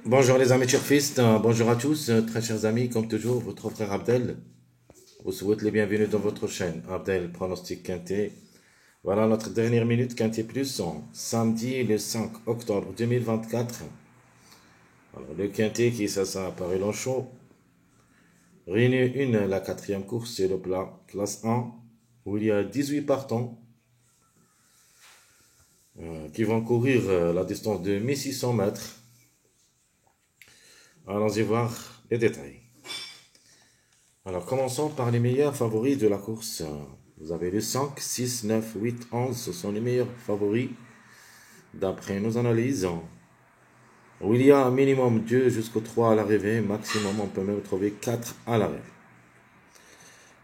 Bonjour les amis turfistes, bonjour à tous, très chers amis, comme toujours, votre frère Abdel vous souhaite les bienvenus dans votre chaîne, Abdel Pronostic Quintet. Voilà notre dernière minute Quintet Plus, samedi le 5 octobre 2024. Alors, le Quintet qui s'assoit à Paris-Longchamp. Réunion 1, la quatrième course, c'est le plat classe 1, où il y a 18 partants qui vont courir la distance de 1600 mètres. Allons-y voir les détails. Alors, commençons par les meilleurs favoris de la course. Vous avez le 5, 6, 9, 8, 11. Ce sont les meilleurs favoris d'après nos analyses. Où il y a un minimum 2 jusqu'au 3 à l'arrivée. Maximum, on peut même trouver 4 à l'arrivée.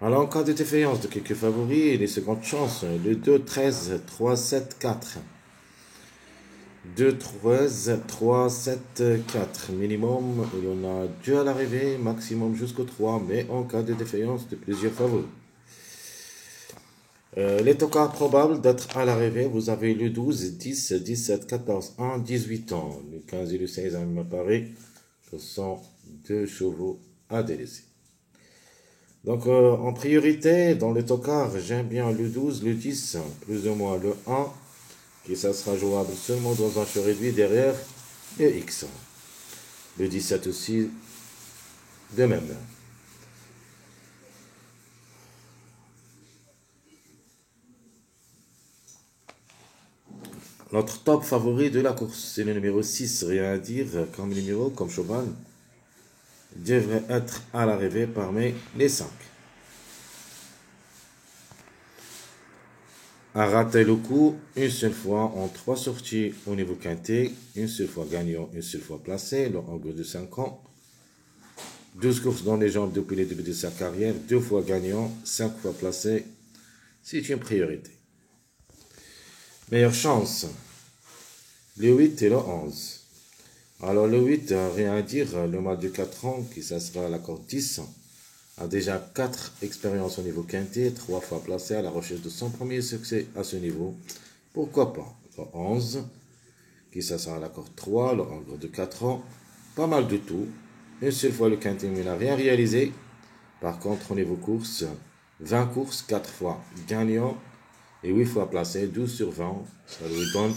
Alors, en cas de défaillance de quelques favoris, les secondes chances, le 2, 13, 3, 7, 4. 2, 13, 3, 7, 4. Minimum, il y en a 2 à l'arrivée, maximum jusqu'au 3, mais en cas de défaillance de plusieurs favoris. Les tocards probables d'être à l'arrivée, vous avez le 12, 10, 17, 14, 1, 18 ans. Le 15 et le 16, il me paraît, ce sont deux chevaux à délaisser. Donc, en priorité, dans les tocards, j'aime bien le 12, le 10, plus ou moins le 1, qui ça sera jouable seulement dans un jeu réduit derrière le X. Le 17 aussi, de même. Notre top favori de la course, c'est le numéro 6, rien à dire, comme numéro, comme cheval, devrait être à l'arrivée parmi les 5. A raté le coup une seule fois en 3 sorties au niveau quintet, une seule fois gagnant, une seule fois placé, le angle de 5 ans. 12 courses dans les jambes depuis le début de sa carrière, 2 fois gagnant, 5 fois placé, c'est une priorité. Meilleure chance, le 8 et le 11. Alors le 8, rien à dire, le mâle de 4 ans, qui ça sera à la corde 10, a déjà 4 expériences au niveau quintet, 3 fois placé à la recherche de son premier succès à ce niveau. Pourquoi pas? Le 11, qui ça sera à la corde 3, le angle de 4 ans, pas mal de tout. Une seule fois le quintet, mais il n'a rien réalisé. Par contre, au niveau course, 20 courses, 4 fois gagnant et 8 fois placé, 12 sur 20. Ça lui donne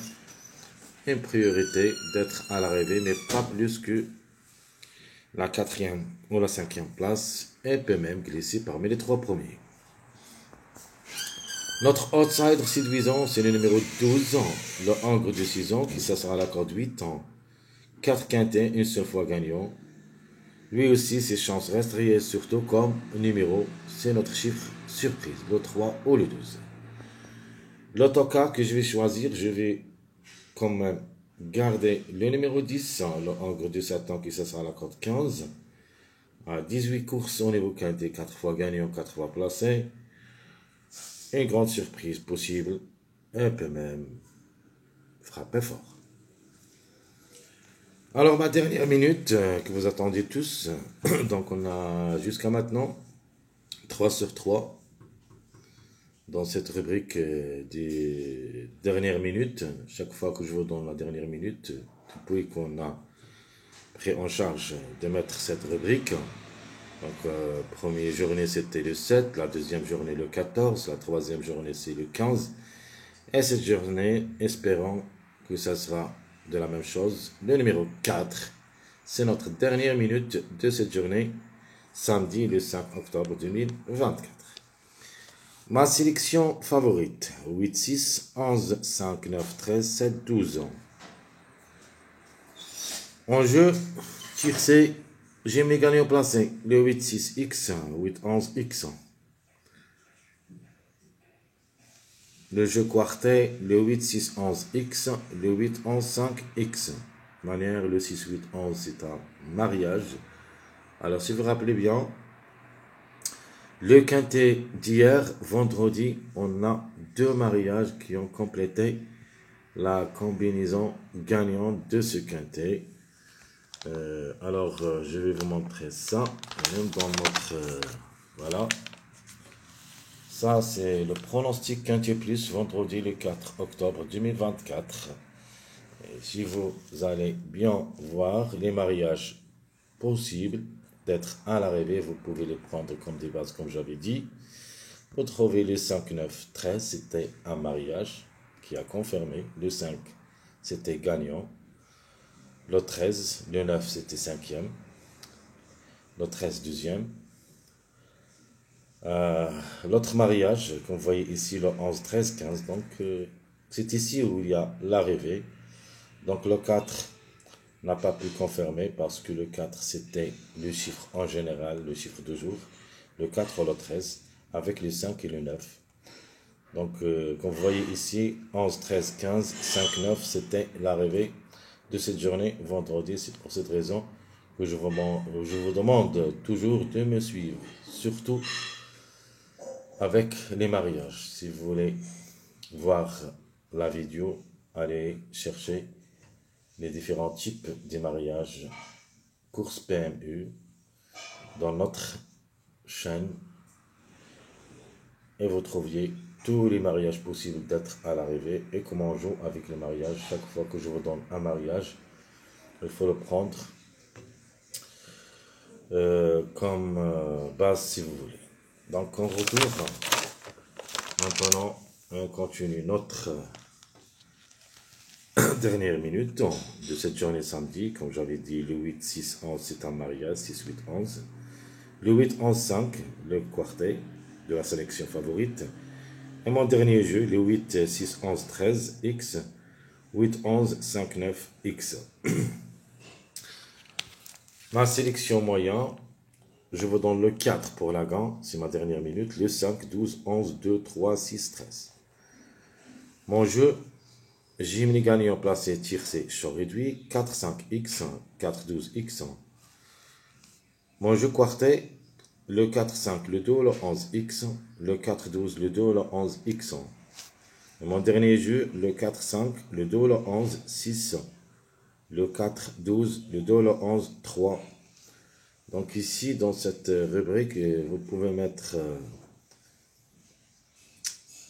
une priorité d'être à l'arrivée, mais pas plus que la 4e ou la 5e place, et peut même glisser parmi les 3 premiers. Notre outsider séduisant, c'est le numéro 12 ans, le angle de 6 ans, qui s'assera à la corde 8 ans. 4 quintets, une seule fois gagnant. Lui aussi, ses chances restent réelles, surtout comme numéro, c'est notre chiffre surprise, le 3 ou le 12. L'autocar que je vais choisir, je vais quand même garder le numéro 10, le angle de 7 ans, qui sera à la corde 15. À 18 courses au niveau quintet, 4 fois gagnant, 4 fois placé. Une grande surprise possible, et peut même frapper fort. Alors, ma dernière minute que vous attendiez tous, donc on a jusqu'à maintenant 3 sur 3 dans cette rubrique des dernières minutes. Chaque fois que je vais dans la dernière minute, depuis qu'on a pris en charge de mettre cette rubrique. Donc, première journée c'était le 7, la deuxième journée le 14, la troisième journée c'est le 15. Et cette journée, espérons que ça sera de la même chose. Le numéro 4, c'est notre dernière minute de cette journée, samedi le 5 octobre 2024. Ma sélection favorite, 8, 6, 11, 5, 9, 13, 7, 12 ans. En jeu, tiercé, j'aime les gagnants placés, le 8, 6, X, 8, 11, X. Le jeu quartet, le 8, 6, 11, X, le 8, 11, 5, X. De manière, le 6, 8, 11, c'est un mariage. Alors, si vous vous rappelez bien, le quintet d'hier, vendredi, on a 2 mariages qui ont complété la combinaison gagnante de ce quintet. Alors, je vais vous montrer ça. Même dans notre... voilà. Ça, c'est le pronostic Quintet Plus, vendredi le 4 octobre 2024. Et si vous allez bien voir les mariages possibles d'être à l'arrivée, vous pouvez les prendre comme des bases, comme j'avais dit. Vous trouvez le 5, 9, 13, c'était un mariage qui a confirmé. Le 5, c'était gagnant. Le 13, le 9, c'était cinquième. Le 13, deuxième. L'autre mariage, comme vous voyez ici, le 11, 13, 15. Donc, c'est ici où il y a l'arrivée. Donc, le 4 n'a pas pu confirmer parce que le 4, c'était le chiffre en général, le chiffre de jour. Le 4, le 13, avec le 5 et le 9. Donc, comme vous voyez ici, 11, 13, 15, 5, 9, c'était l'arrivée de cette journée vendredi. C'est pour cette raison que je vous demande toujours de me suivre, surtout avec les mariages. Si vous voulez voir la vidéo, allez chercher les différents types de mariages course PMU dans notre chaîne et vous trouviez tous les mariages possibles d'être à l'arrivée et comment on joue avec les mariages. Chaque fois que je vous donne un mariage, il faut le prendre comme base si vous voulez. Donc on retourne. Maintenant, on continue notre dernière minute de cette journée samedi. Comme j'avais dit, le 8, 6, 11, c'est un mariage, 6, 8, 11. Le 8, 11, 5, le quartet de la sélection favorite. Et mon dernier jeu, le 8, 6, 11, 13, X. 8, 11, 5, 9, X. Ma sélection moyen, je vous donne le 4 pour la gagne, c'est ma dernière minute. Le 5, 12, 11, 2, 3, 6, 13. Mon jeu, Jimmy gagnant placé, tiercé, short réduit, 4, 5, X, 4, 12, X. Mon jeu quartet, le 4, 5, le 2, le 11, X, le 4, 12, le 2, le 11, X. Et mon dernier jeu, le 4, 5, le 2, le 11, 6, le 4, 12, le 2, le 11, 3. Donc ici, dans cette rubrique, vous pouvez mettre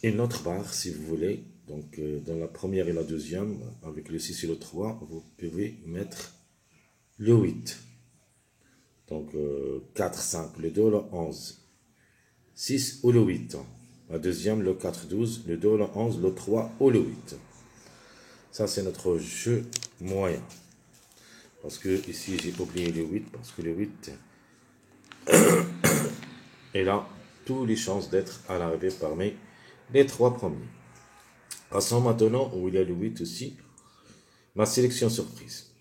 une autre barre si vous voulez. Donc dans la première et la deuxième, avec le 6 et le 3, vous pouvez mettre le 8. Donc 4, 5, le 2, le 11, 6 ou le 8. La deuxième, le 4, 12, le 2, le 11, le 3 ou le 8. Ça, c'est notre jeu moyen. Parce que ici, j'ai oublié le 8, parce que le 8 est là, toutes les chances d'être à l'arrivée parmi les 3 premiers. Passons maintenant où il y a le 8 aussi. Ma sélection surprise.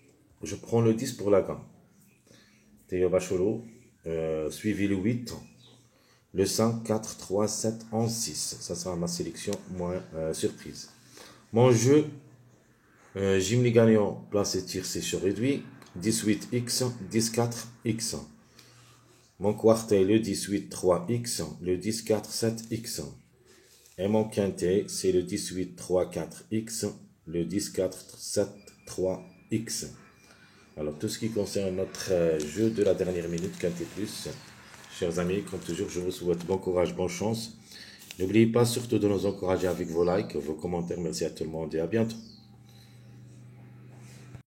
Je prends le 10 pour la gamme. Théo Bacholo, suivi le 8, le 5, 4, 3, 7, 11, 6. Ça sera ma sélection surprise. Mon jeu, Jimmy gagnant, placé tiercé sur réduit, 18X, 10-4X. Mon quartet, le 18, 3X, le 10-4, 7X. Et mon quintet, c'est le 18, 3, 4X, le 10-4, 7, 3X. Alors, tout ce qui concerne notre jeu de la dernière minute, quintet plus, chers amis, comme toujours, je vous souhaite bon courage, bonne chance. N'oubliez pas surtout de nous encourager avec vos likes, vos commentaires. Merci à tout le monde et à bientôt.